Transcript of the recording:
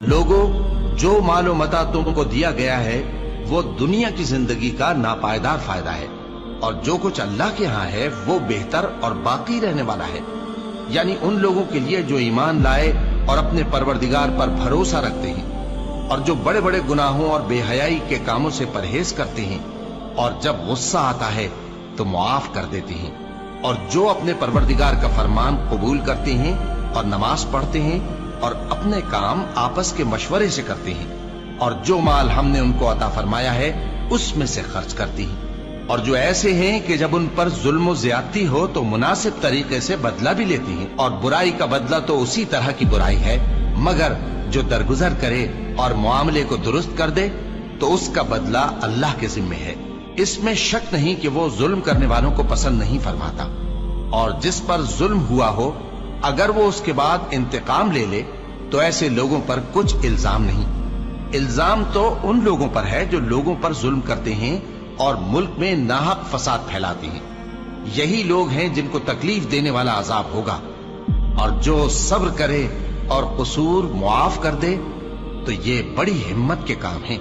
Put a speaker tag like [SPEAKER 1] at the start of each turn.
[SPEAKER 1] लोगों, जो मालो मता तुमको दिया गया है वो दुनिया की जिंदगी का नापायदार फायदा है, और जो कुछ अल्लाह के यहाँ है वो बेहतर और बाकी रहने वाला है। यानी उन लोगों के लिए जो ईमान लाए और अपने परवरदिगार पर भरोसा रखते हैं, और जो बड़े बड़े गुनाहों और बेहयाई के कामों से परहेज करते हैं, और जब गुस्सा आता है तो मुआफ कर देते हैं, और जो अपने परवरदिगार का फरमान कबूल करते हैं और नमाज पढ़ते हैं और अपने काम आपस के मशवरे से करते हैं, और जो माल हमने उनको अता फरमाया है उसमें से खर्च करती हैं। और जो ऐसे हैं कि जब उन पर जुल्म और ज्यादती हो तो मुनासिब तरीके से बदला भी लेती हैं, और बुराई का बदला तो उसी तरह की बुराई है, मगर जो दरगुजर करे और मामले को दुरुस्त कर दे तो उसका बदला अल्लाह के जिम्मे है। इसमें शक नहीं कि वो जुल्म करने वालों को पसंद नहीं फरमाता। और जिस पर जुल्म हुआ हो अगर वो उसके बाद इंतकाम ले ले तो ऐसे लोगों पर कुछ इल्जाम नहीं। इल्जाम तो उन लोगों पर है जो लोगों पर जुल्म करते हैं और मुल्क में नाहक फसाद फैलाते हैं। यही लोग हैं जिनको तकलीफ देने वाला अजाब होगा। और जो सब्र करे और कसूर मुआफ कर दे तो ये बड़ी हिम्मत के काम हैं।